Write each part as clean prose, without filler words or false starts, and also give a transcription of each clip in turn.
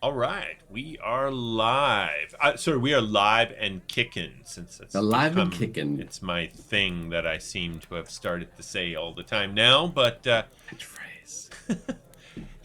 All right, we are live. Sorry, we are live and kicking since Alive and kicking. it's my thing that I seem to have started to say all the time now. But Catchphrase.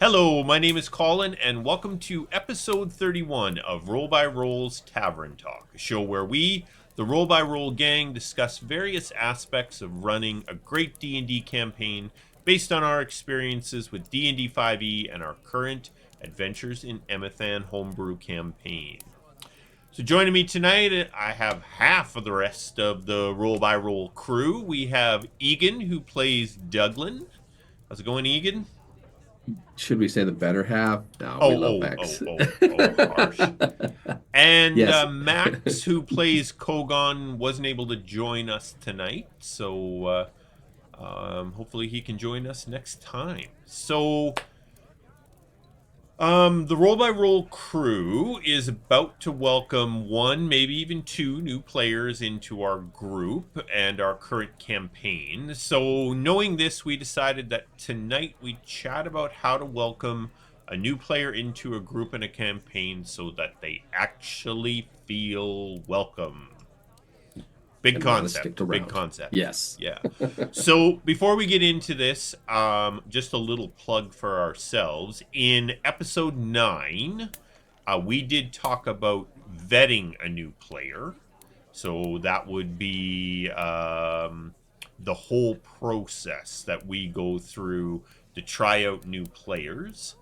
hello, my name is Colin, and welcome to episode 31 of Roll by Roll's Tavern Talk, a show where we, the Roll by Roll gang, discuss various aspects of running a great D&D campaign based on our experiences with D&D 5e and our current adventures in Emathan homebrew campaign. So joining me tonight, I have half of the rest of the Roll by Roll crew. We have Egan, who plays Douglin. How's it going, Egan? Should we say the better half? No, we Oh, love oh, oh, Max. oh, oh, harsh. And Yes. Max, who plays Kogon, wasn't able to join us tonight, so hopefully he can join us next time. So, the Roll by Roll crew is about to welcome one, maybe even two new players into our group and our current campaign. So, knowing this, we decided that tonight we'd chat about how to welcome a new player into a group and a campaign so that they actually feel welcome. Big And want to stick concept. Big around. concept. Yes. Yeah. So before we get into this, just a little plug for ourselves. In episode 9, we did talk about vetting a new player. So that would be the whole process that we go through to try out new players.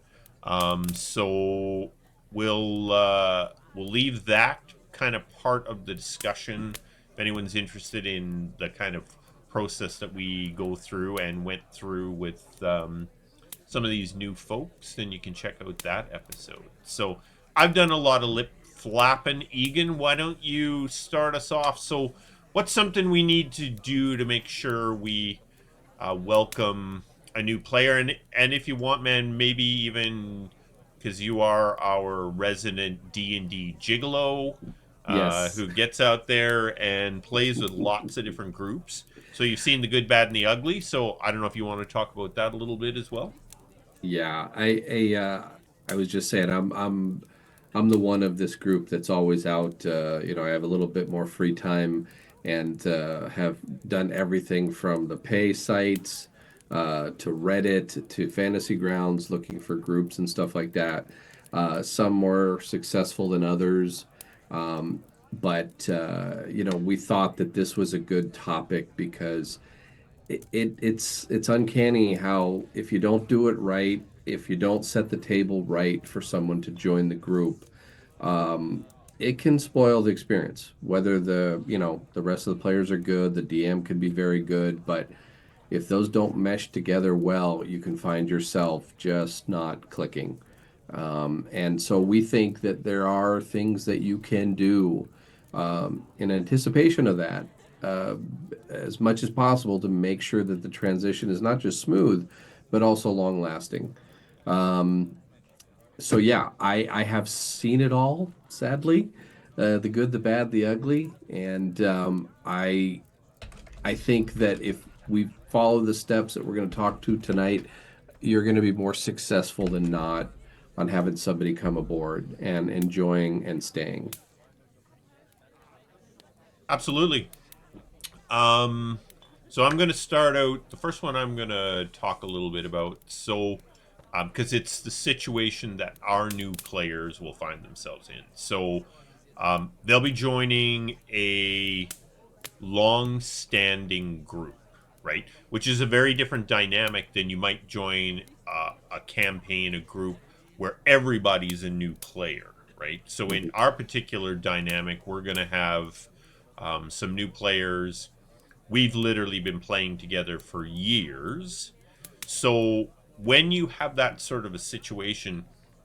So we'll leave that kind of part of the discussion if anyone's interested in the kind of process that we go through and went through with some of these new folks, then you can check out that episode. So I've done a lot of lip flapping. Egan, why don't you start us off? So, what's something we need to do to make sure we welcome a new player? And if you want, man, maybe even because you are our resident D&D gigolo, Yes. who gets out there and plays with lots of different groups. So you've seen the good, bad, and the ugly. So I don't know if you want to talk about that a little bit as well. Yeah. I was just saying I'm the one of this group that's always out. I have a little bit more free time and have done everything from the pay sites to Reddit to Fantasy Grounds looking for groups and stuff like that. Some more successful than others. But we thought that this was a good topic because it's uncanny how if you don't do it right, if you don't set the table right for someone to join the group, um, it can spoil the experience. Whether the rest of the players are good, the DM could be very good, but if those don't mesh together well, you can find yourself just not clicking. And so we think that there are things that you can do in anticipation of that, uh, as much as possible to make sure that the transition is not just smooth, but also long lasting. Um, so yeah, I have seen it all, sadly, the good, the bad, the ugly, and I think that if we follow the steps that we're going to talk to tonight, you're going to be more successful than not on having somebody come aboard and enjoying and staying. Absolutely. Um, so I'm going to start out. The first one I'm going to talk a little bit about. So, because it's the situation that our new players will find themselves in. So, they'll be joining a long-standing group, right? Which is a very different dynamic than you might join a campaign, a group where everybody's a new player, right? So in Mhm. our particular dynamic, we're going to have some new players. We've literally been playing together for years. So when you have that sort of a situation,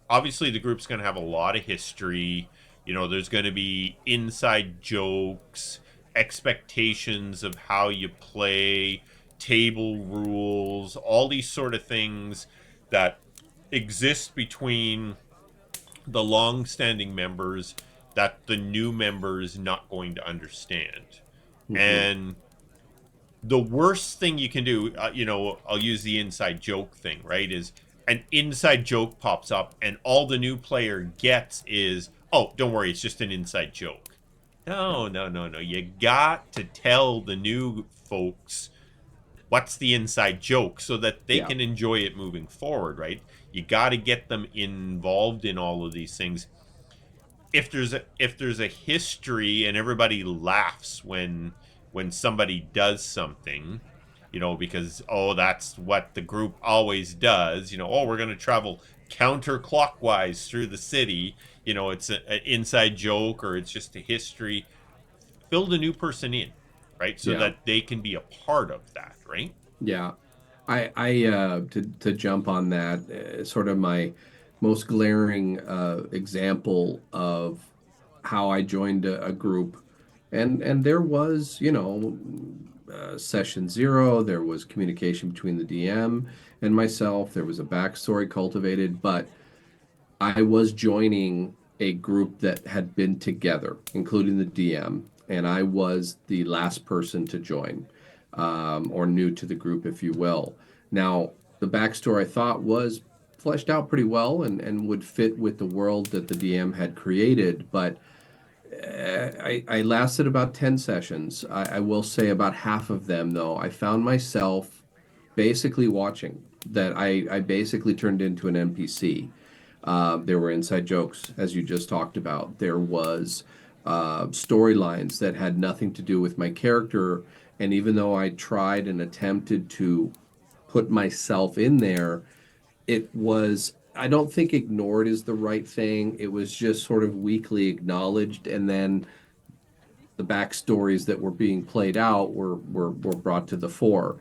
obviously the group's going to have a lot of history. You know, there's going to be inside jokes, expectations of how you play, table rules, all these sort of things that exist between the long-standing members that the new member is not going to understand. Mhm. And the worst thing you can do, I'll use the inside joke thing, right? Is an inside joke pops up, and all the new player gets is, oh, don't worry, it's just an inside joke. Yeah. No, no, no, no. You got to tell the new folks what's the inside joke so that they Yeah. can enjoy it moving forward, right? You got to get them involved in all of these things. If there's a history and everybody laughs when somebody does something, because oh, that's what the group always does. Oh, we're going to travel counterclockwise through the city. It's an inside joke or it's just a history. Fill the new person in, right? So Yeah. that they can be a part of that, right? Yeah. To jump on that, sort of my most glaring example of how I joined a group, and there was, session zero, there was communication between the DM and myself, there was a backstory cultivated, but I was joining a group that had been together, including the DM, and I was the last person to join, or new to the group, if you will. Now, the backstory I thought was fleshed out pretty well and would fit with the world that the DM had created, but I lasted about 10 sessions. I will say about half of them, though, I found myself basically watching that I basically turned into an NPC. There were inside jokes, as you just talked about. There was storylines that had nothing to do with my character. And even though I tried and attempted to put myself in there, it was, I don't think ignored is the right thing. It was just sort of weakly acknowledged. And then the backstories that were being played out were brought to the fore.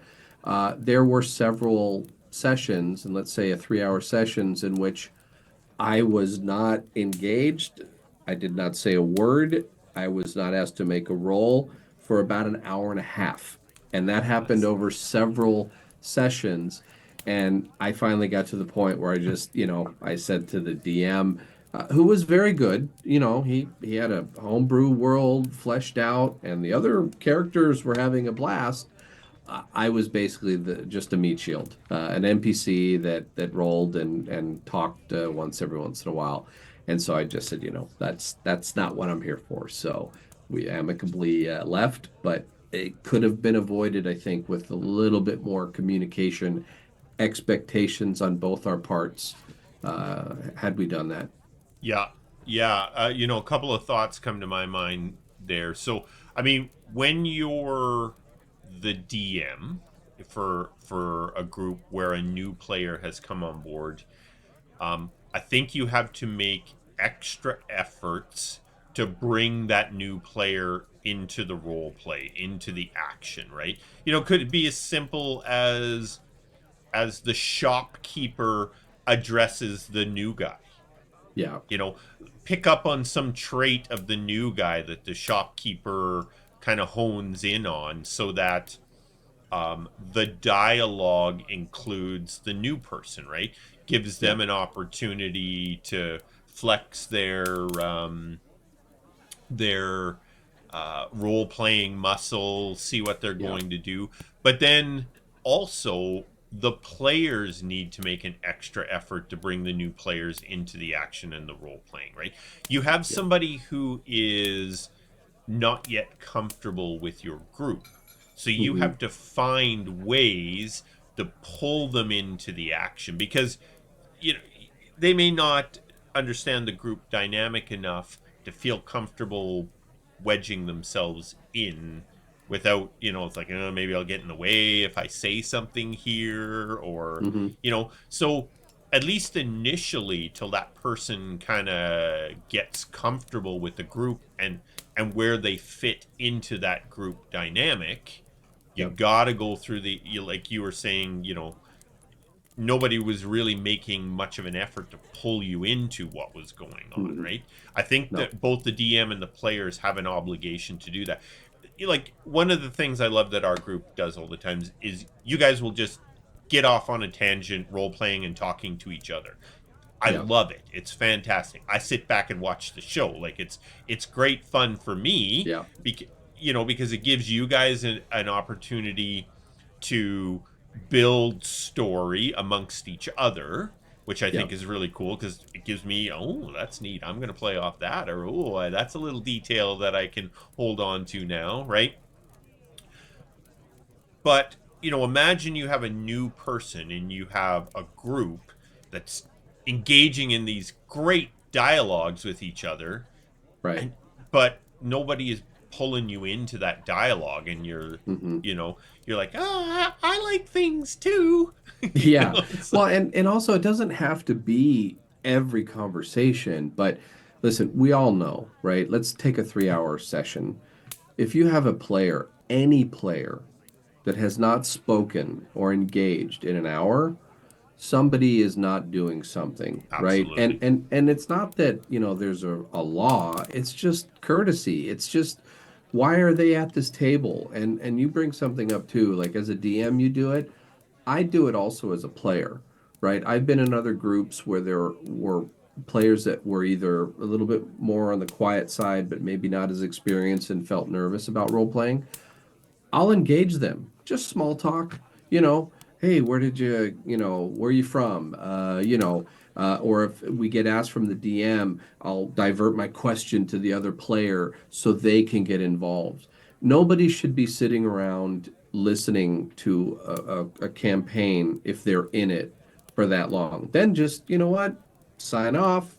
There were several sessions, and let's say a 3 hour sessions, in which I was not engaged. I did not say a word. I was not asked to make a roll for about an hour and a half. And that Oh, happened that's over several sessions. And I finally got to the point where I just, I said to the DM, who was very good, he had a homebrew world fleshed out, and the other characters were having a blast. I was basically just a meat shield, an NPC that rolled and talked once every once in a while, and so I just said, that's not what I'm here for. So we amicably left, but it could have been avoided, I think, with a little bit more communication, expectations on both our parts, had we done that. Yeah, yeah. A couple of thoughts come to my mind there. So, I mean, when you're the DM for a group where a new player has come on board, I think you have to make extra efforts to bring that new player into the role play, into the action, right? Could it be as simple as the shopkeeper addresses the new guy? Yeah, you know Pick up on some trait of the new guy that the shopkeeper kind of hones in on, so that the dialogue includes the new person, right? Gives yeah, them an opportunity to flex their role playing muscle, see what they're yeah, going to do. But then also, the players need to make an extra effort to bring the new players into the action and the role playing, right? You have yeah. somebody who is not yet comfortable with your group. So you Hmm. have to find ways to pull them into the action, because you know they may not understand the group dynamic enough to feel comfortable wedging themselves in without, it's like, maybe I'll get in the way if I say something here, or Hmm. so at least initially, till that person kind of gets comfortable with the group and where they fit into that group dynamic, you Yep. got to go through like you were saying, nobody was really making much of an effort to pull you into what was going on, Hmm. right? I think No. that both the DM and the players have an obligation to do that. Like, one of the things I love that our group does all the times is you guys will just get off on a tangent, role playing and talking to each other. I Yeah. love it. It's fantastic. I sit back and watch the show. Like, it's great fun for me, Yeah. because it gives you guys an opportunity to build story amongst each other, which I think Yep. is really cool because it gives me, oh, that's neat. I'm going to play off that, or oh, that's a little detail that I can hold on to now, right? But, imagine you have a new person and you have a group that's engaging in these great dialogues with each other, Right. and but nobody is pulling you into that dialogue, and Hmm. you know, you're like, oh, I like things too. Yeah. It's Well, like, and also it doesn't have to be every conversation, but listen, we all know, right? Let's take a 3-hour session. If you have a player, any player that has not spoken or engaged in an hour, somebody is not doing something, right? And absolutely. and and it's not that, there's a law. It's just courtesy. It's just why are they at this table? And you bring something up too, like as a DM you do it. I do it also as a player, right? I've been in other groups where there were players that were either a little bit more on the quiet side, but maybe not as experienced and felt nervous about role playing. I'll engage them. Just small talk, you know, hey, where are you from? Or if we get asked from the DM, I'll divert my question to the other player so they can get involved. Nobody should be sitting around listening to a campaign if they're in it for that long. Then just, you know what? Sign off,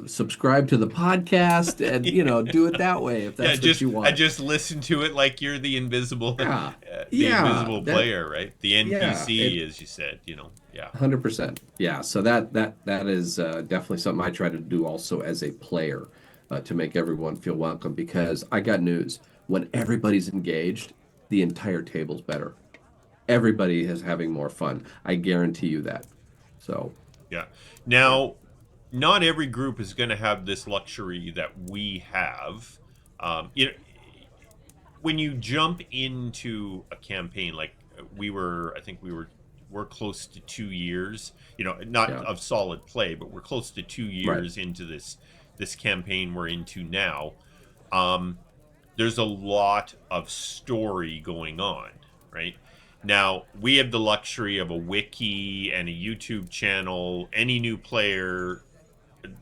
subscribe to the podcast, and, do it that way if Yeah, that's what you I want. just listen to it like you're the invisible, Yeah. the Yeah, invisible that player, right? The yeah, NPC, it as you said. Yeah, 100%. Yeah, so that is definitely something I try to do also as a player, to make everyone feel welcome, because I got news. When everybody's engaged, the entire table's better. Everybody is having more fun. I guarantee you that. So, yeah. yeah. Now, not every group is going to have this luxury that we have. You know, when you jump into a campaign, like I think we're close to 2 years. Not Yeah. of solid play, but we're close to two Right. years into this campaign we're into now. Um, there's a lot of story going on, right? Now, we have the luxury of a wiki and a YouTube channel. Any new player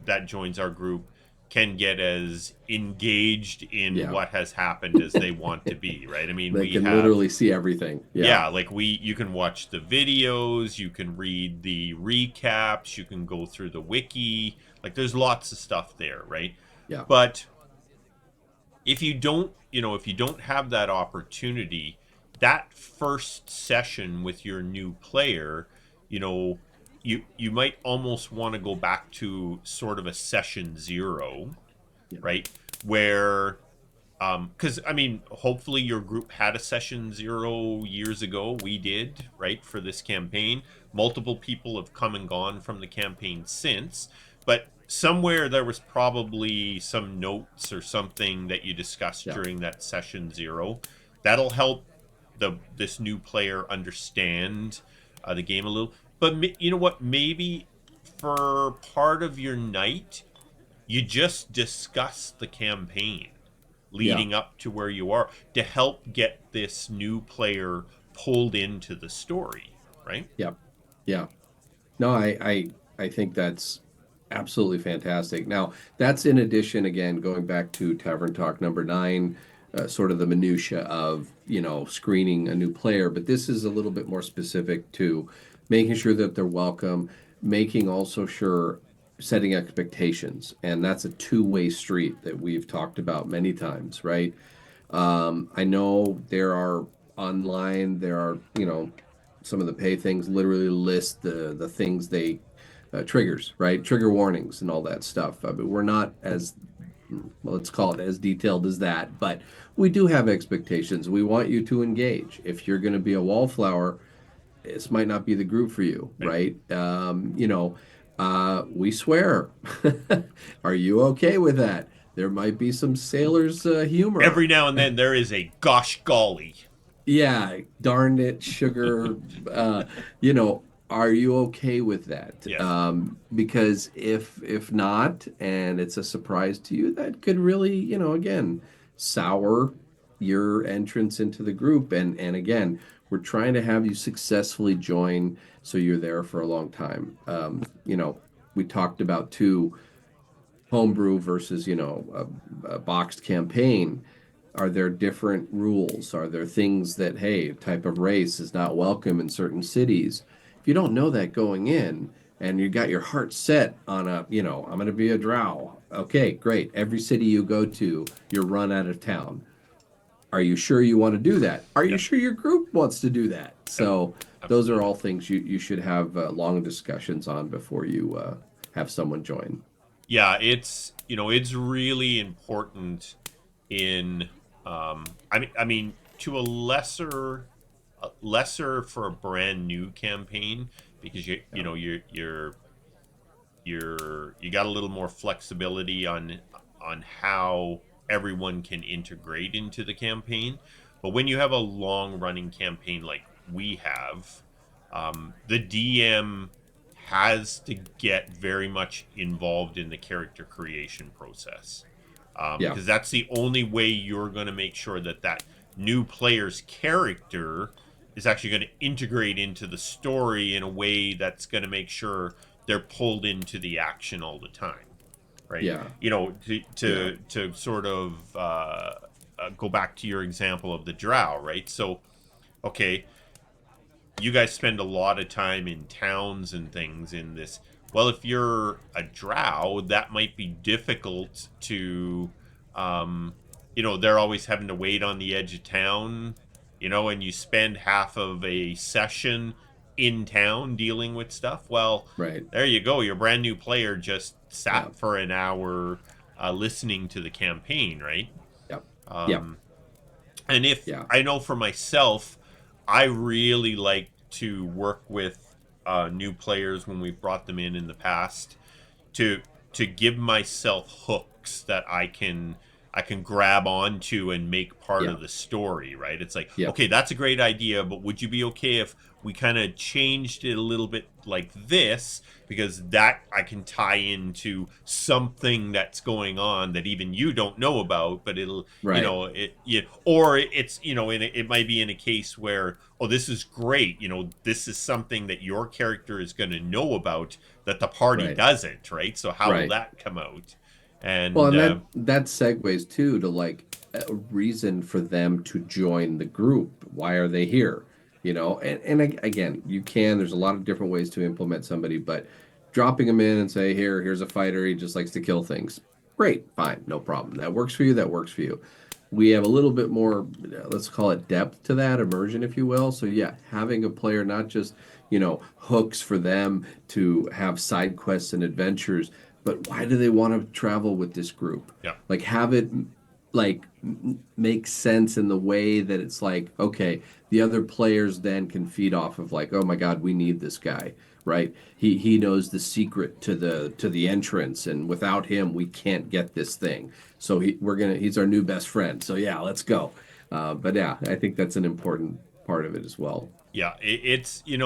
that joins our group can get as engaged in Yeah. what has happened as they want to be, right? I mean, They we can have, literally see everything. Yeah. yeah, like you can watch the videos, you can read the recaps, you can go through the wiki. Like there's lots of stuff there, right? Yeah. But if you don't have that opportunity, that first session with your new player, you know you might almost want to go back to sort of a session zero, Yeah. right? Where because I mean, hopefully your group had a session zero years ago. We did, right, for this campaign. Multiple people have come and gone from the campaign since, but somewhere there was probably some notes or something that you discussed Yeah. during that session zero. That'll help this new player understand the game a little. But you know what? Maybe for part of your night, you just discuss the campaign Yeah. leading up to where you are to help get this new player pulled into the story, right? Yeah. Yeah. No, I think that's absolutely fantastic. Now, that's in addition, again, going back to Tavern Talk number 9, sort of the minutia of, screening a new player, but this is a little bit more specific to making sure that they're welcome, making also sure setting expectations, and that's a two-way street that we've talked about many times, right? I know there are online, there are, some of the pay things literally list the things they triggers, right? Trigger warnings and all that stuff. But we're not as, well, let's call it as detailed as that, but we do have expectations. We want you to engage. If you're going to be a wallflower, this might not be the group for you, Right. right? We swear. Are you okay with that? There might be some sailor's humor. Every now and then there is a gosh golly. Yeah, darn it, sugar. Uh, are you okay with that? Yes. Because if not, and it's a surprise to you, that could really, again, sour your entrance into the group. And again, We're trying to have you successfully join so you're there for a long time. We talked about too homebrew versus, a boxed campaign. Are there different rules? Are there things that, hey, type of race is not welcome in certain cities? If you don't know that going in and you got your heart set on I'm going to be a drow. Okay, great. Every city you go to, you're run out of town. Are you sure you want to do that? Are you Yep. sure your group wants to do that? Yep. So those are Absolutely. all things you should have long discussions on before you have someone join. Yeah, it's really important in I mean to a lesser for a brand new campaign because Yeah, you got a little more flexibility on how everyone can integrate into the campaign. But when you have a long running campaign like we have, the DM has to get very much involved in the character creation process yeah, because that's the only way you're going to make sure that that new player's character is actually going to integrate into the story in a way that's going to make sure they're pulled into the action all the time, right? yeah, To yeah, sort of go back to your example of the drow, right? So, okay, you guys spend a lot of time in towns and things in this. Well, if you're a drow, that might be difficult to, um, they're always having to wait on the edge of town, and you spend half of a session in town dealing with stuff. Well, right. there you go. Your brand new player just Yeah, sat for an hour listening to the campaign, right? yeah, yeah, Um, and if yeah, I know for myself, I really like to work with new players when we've brought them in the past to give myself hooks that I can grab onto and make part yeah, of the story, right? It's like, yeah, okay, that's a great idea, but would you be okay if we kind of changed it a little bit like this because that I can tie into something that's going on that even you don't know about, but it'll, right, or it's, it might be in a case where, oh, this is great, this is something that your character is going to know about that the party right, doesn't, right? So how will right. that come out? Well, And and that segues too to like a reason for them to join the group. Why are they here? Again, you can. There's a lot of different ways to implement somebody, but dropping them in and say, here's a fighter. He just likes to kill things. Great, fine, no problem. That works for you. That works for you. We have a little bit more, let's call it depth to that immersion, if you will. So yeah, having a player not just hooks for them to have side quests and adventures, but why do they want to travel with this group? yeah, Like have it like make sense in the way that it's like, okay, the other players then can feed off of like, oh my God, we need this guy, right? He knows the secret to the entrance, and without him, we can't get this thing. So he's our new best friend. So yeah, let's go. But yeah, I think that's an important part of it as well. yeah. It's you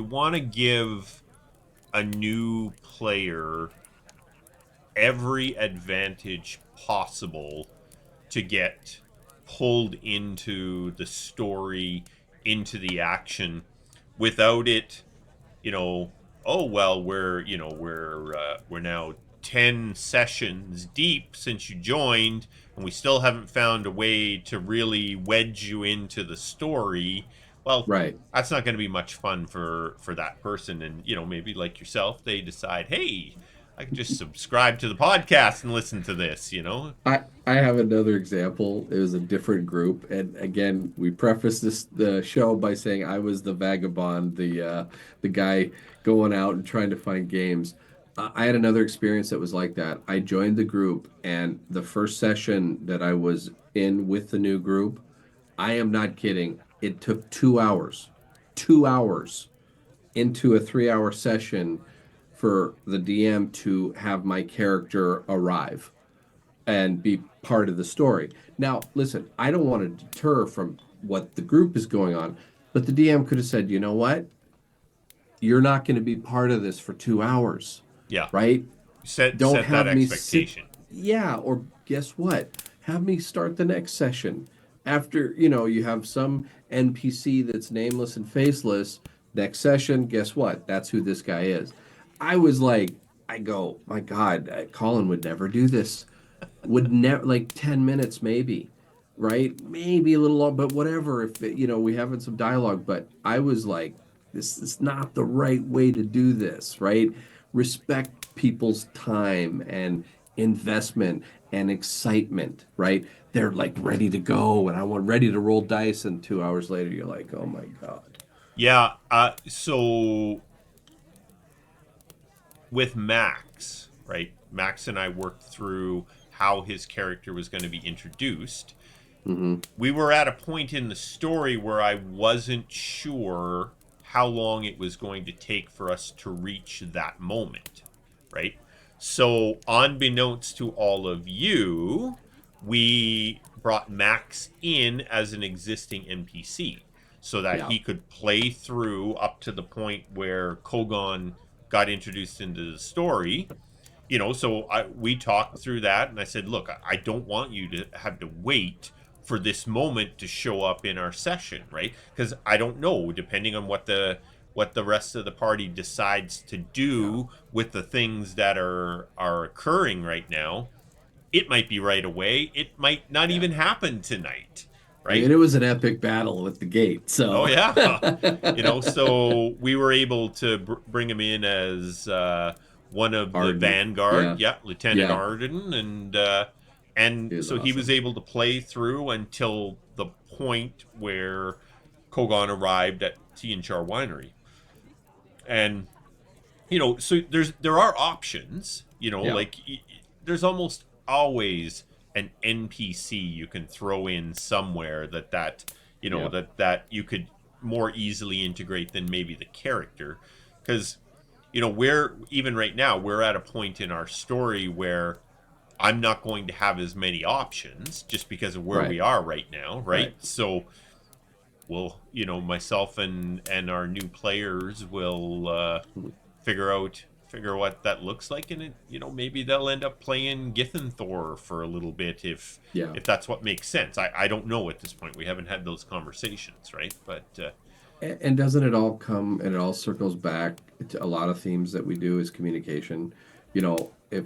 want to give a new player every advantage possible to get pulled into the story, into the action, without it, you know, oh well, we're now 10 sessions deep since you joined and we still haven't found a way to really wedge you into the story. Well, Right. that's not going to be much fun for that person. And maybe like yourself, they decide, hey, I can just subscribe to the podcast and listen to this. I have another example. It was a different group, and again, we preface the show by saying I was the vagabond, the guy going out and trying to find games. I had another experience that was like that. I joined the group, and the first session that I was in with the new group, I am not kidding. It took 2 hours, 2 hours into a 3 hour session for the DM to have my character arrive and be part of the story. Now, listen, I don't want to deter from what the group is going on, but the DM could have said, you know what? You're not going to be part of this for 2 hours, Yeah. right? Don't Set that have me sit. expectation. Yeah, or guess what? Have me start the next session. after, you know, you have some NPC that's nameless and faceless, next session, guess what? That's who this guy is. I was like, I go, my God, Colin would never do this. Would never, like 10 minutes maybe, right? Maybe a little long, but whatever. If it, you know, we having some dialogue, but I was like, this is not the right way to do this, right? Respect people's time and investment and excitement, right? They're like ready to go, and I want ready to roll dice, and 2 hours later, you're like, oh my God. Yeah. So with Max, right? Max and I worked through how his character was going to be introduced. Mm-hmm. We were at a point in the story where I wasn't sure how long it was going to take for us to reach that moment, right? So, unbeknownst to all of you, we brought Max in as an existing NPC so that Yeah, he could play through up to the point where Kogon got introduced into the story. So we talked through that, and I said, look, I don't want you to have to wait for this moment to show up in our session, right? Because I don't know, depending on what the rest of the party decides to yeah, do with the things that are occurring right now. It might be right away. It might not yeah. even happen tonight, I mean, right? it was an epic battle at the gate, Oh so yeah, so we were able to bring him in as one of the ardent. vanguard, Yeah, yeah, Lieutenant yeah, Arden, and it was so he was awesome. able to play through until the point where Kogon arrived at Tianchar Winery, and so there are options. Yeah, Like there's almost always an NPC you can throw in somewhere yeah, that you could more easily integrate than maybe the character, because we're even right now we're at a point in our story where I'm not going to have as many options just because of where right, we are right now, right? right. So myself and our new players will figure what that looks like, and maybe they'll end up playing Githenthor for a little bit Yeah. if that's what makes sense. I don't know at this point. We haven't had those conversations, right? But And doesn't it all come and it all circles back to a lot of themes that we do is communication. You know, if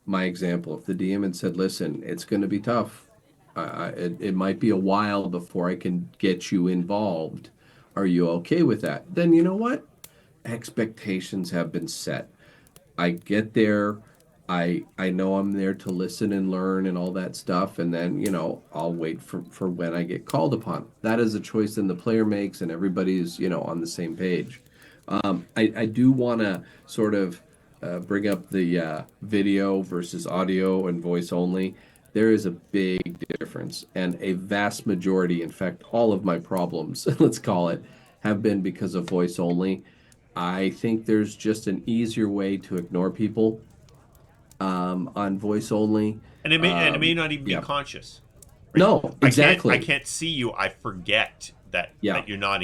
my example, if the DM had said, listen, it's going to be tough. It might be a while before I can get you involved. Are you okay with that? Then you know what? Expectations have been set. I get there. I know I'm there to listen and learn and all that stuff, and then I'll wait for when I get called upon. That is a choice then the player makes, and everybody's on the same page. I do want to sort of bring up the video versus audio and voice only. There is a big difference, and a vast majority, in fact, all of my problems, let's call it, have been because of voice only. I think there's just an easier way to ignore people on voice only. and it may not even be Yeah. conscious, right? No, I exactly. can't see you. I forget Yeah. that you're not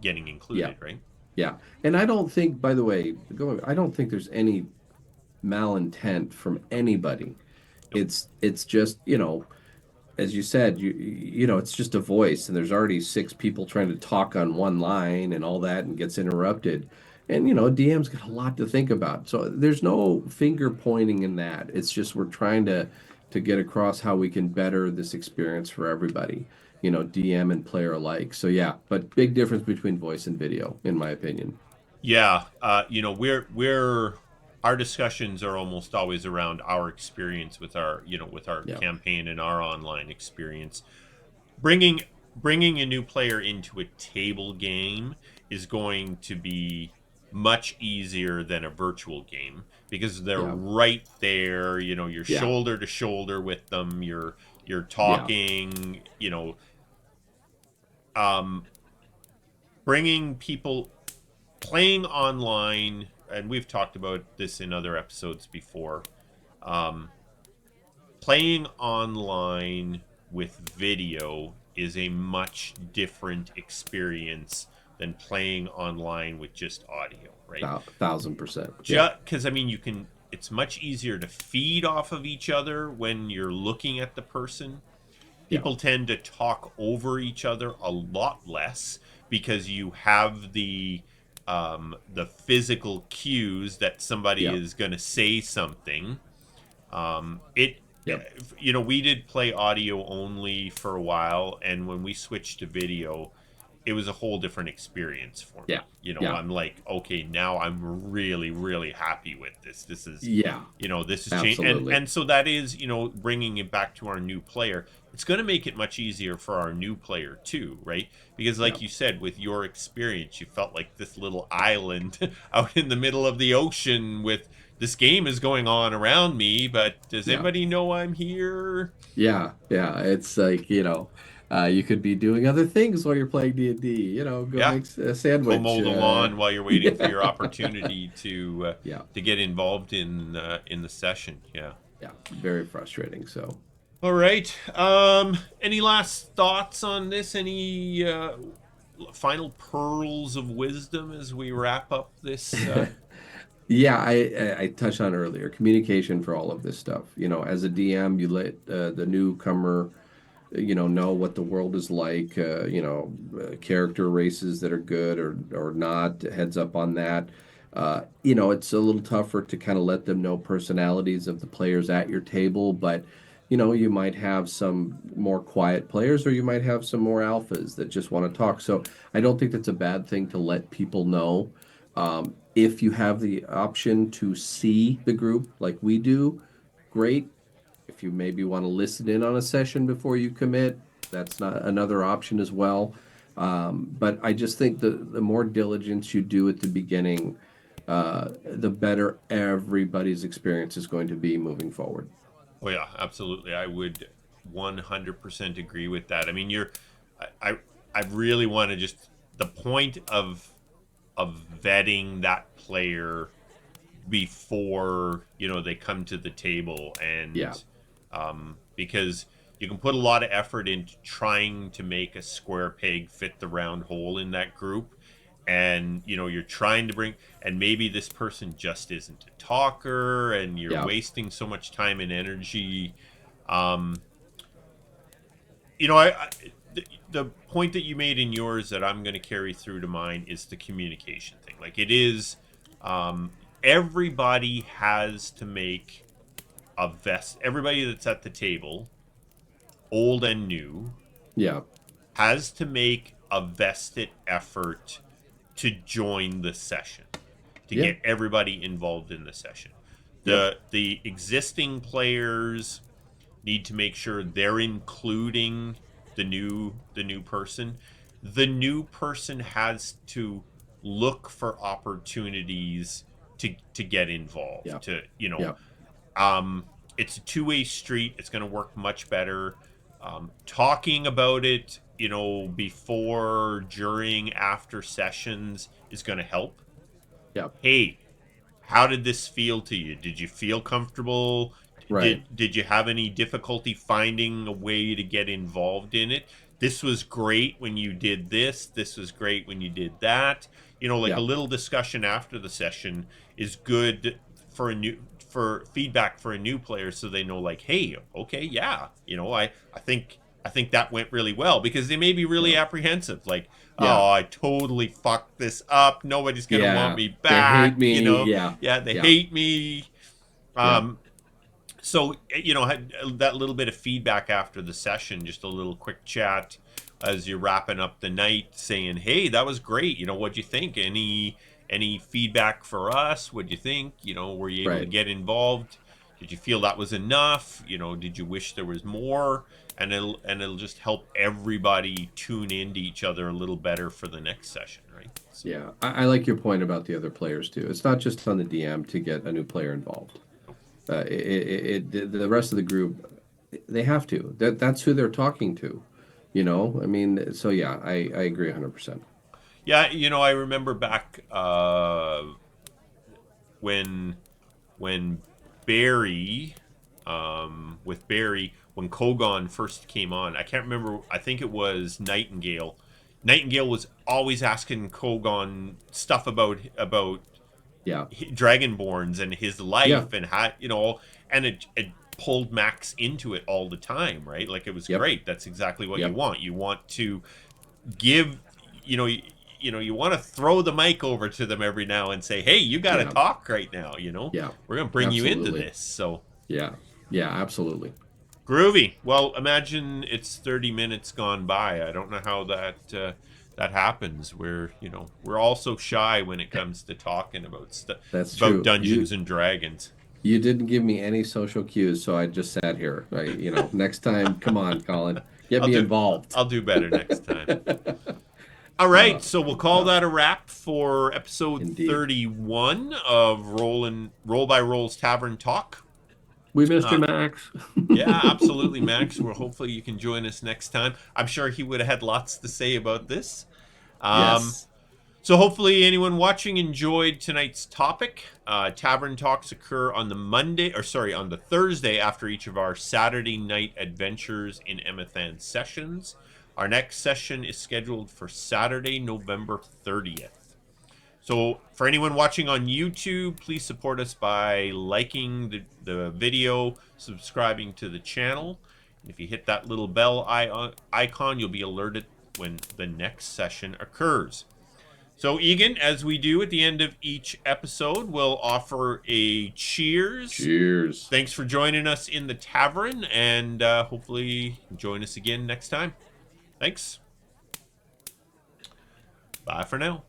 getting Yeah. included, right? Yeah. And I don't think, by the way, I don't think there's any malintent from anybody. Nope. It's just, as you said, it's just a voice, and there's already six people trying to talk on one line and all that, and gets interrupted. And DM's got a lot to think about. So there's no finger pointing in that. It's just we're trying to get across how we can better this experience for everybody, DM and player alike. So yeah, but big difference between voice and video, in my opinion. Yeah, we're our discussions are almost always around our experience with our Yeah, campaign and our online experience. Bringing a new player into a table game is going to be much easier than a virtual game because they're yeah, right there. You're yeah, shoulder to shoulder with them. You're yeah. talking. Um, bringing people playing online, and we've talked about this in other episodes before. Um, Playing online with video is a much different experience than playing online with just audio, right? 1,000%. Yeah, Just because you can. It's much easier to feed off of each other when you're looking at the person. Yeah. people tend to talk over each other a lot less because you have the physical cues that somebody Yeah. is going to say something. It Yep. we did play audio only for a while, and when we switched to video, it was a whole different experience for Yeah. me. Yeah. I'm like, okay, now I'm really, really happy with this. Yeah. This is change, and Absolutely. so that is, bringing it back to our new player. It's going to make it much easier for our new player too, right? Because, Yeah. like you said, with your experience, you felt like this little island out in the middle of the ocean with this game is going on around me, but does Yeah. anybody know I'm here? Yeah. Yeah. It's like, you could be doing other things while you're playing D&D, go Yeah, make a go sandwich. mow the lawn while you're waiting for your Yeah. opportunity Yeah. to get involved in the session. Yeah. Yeah. Very frustrating. So, All right. Any last thoughts on this? Any final pearls of wisdom as we wrap up this? yeah, I touched on earlier communication for all of this stuff. As a DM, you let the newcomer know what the world is like, character races that are good or not, heads up on that. It's a little tougher to kind of let them know personalities of the players at your table, but you might have some more quiet players or you might have some more alphas that just want to talk. So I don't think that's a bad thing to let people know. If you have the option to see the group like we do, great. If you maybe want to listen in on a session before you commit, that's not another option as well. But I just think the more diligence you do at the beginning, the better everybody's experience is going to be moving forward. Oh yeah, absolutely. I would 100% agree with that. I mean, I really want to just the point of vetting that player before they come to the table, Yeah, and because you can put a lot of effort into trying to make a square peg fit the round hole in that group, and you're trying to bring, and maybe this person just isn't a talker and you're yeah, wasting so much time and energy. um the point that you made in yours that I'm going to carry through to mine is the communication thing. Like, it is, everybody has to make everybody that's at the table, old and new, yeah, has to make a vested effort to join the session, to yeah, get everybody involved in the session. yep, The existing players need to make sure they're including the new person. The new person has to look for opportunities to get involved, yeah, to yeah, it's a two-way street. It's going to work much better. Talking about it, before, during, after sessions is going to help. yeah, Hey, how did this feel to you? Did you feel comfortable? right, Did you have any difficulty finding a way to get involved in it? This was great when you did this. This was great when you did that. Like a yeah, little discussion after the session is good for feedback for a new player, so they know, like, hey, okay, yeah, I think that went really well, because they may be really yeah, apprehensive, like, yeah, oh, I totally fucked this up. Nobody's gonna want yeah. me They hate back. me. Yeah, Yeah, they yeah, hate me. yeah, Um, so had that little bit of feedback after the session, just a little quick chat as you're wrapping up the night, saying, hey, that was great. What'd you think? Any feedback for us? What'd you think? Were you able to right. get involved? Did you feel that was enough? Did you wish there was more? And it'll just help everybody tune into each other a little better for the next session, right? So, Yeah, I like your point about the other players too. It's not just on the DM to get a new player involved. The rest of the group, they have to. That's who they're talking to. I mean, so yeah, I agree 100%. yeah, I remember back, when when Barry, with Barry, when Kogon first came on. I can't remember. I think it was Nightingale. Nightingale was always asking Kogon stuff about Yeah, Dragonborns and his yeah, life, and how, and it pulled Max into it all the time, right? Like it was Yep. great. That's exactly what you Yep. want. You want to give, you know, you want to throw the mic over to them every now and say, "Hey, you got to Yeah. talk right now." You know, Yeah. we're gonna bring you into Absolutely. this. So Yeah. Yeah. Absolutely. groovy. Well, imagine it's 30 minutes gone by. I don't know how that happens. We're all so shy when it comes to talking about That's about true. Dungeons and Dragons. You didn't give me any social cues, so I just sat here. Next time, come on, Colin, get I'll me do involved. I'll do better next time. All right, Uh, so we'll good call stuff. that a wrap for episode Indeed. 31 of Roll by Rolls Tavern Talk. We missed you, Uh, Max. yeah, absolutely, Max. Well, hopefully you can join us next time. I'm sure he would have had lots to say about this. Um, Yes. so hopefully anyone watching enjoyed tonight's topic. Tavern talks occur on on the Thursday after each of our Saturday night adventures in Emathan sessions. Our next session is scheduled for Saturday, November 30th. So for anyone watching on YouTube, please support us by liking the video, subscribing to the channel. And if you hit that little bell icon, you'll be alerted when the next session occurs. So, Egan, as we do at the end of each episode, we'll offer a cheers. Cheers. Thanks for joining us in the tavern, and hopefully join us again next time. Thanks. Bye for now.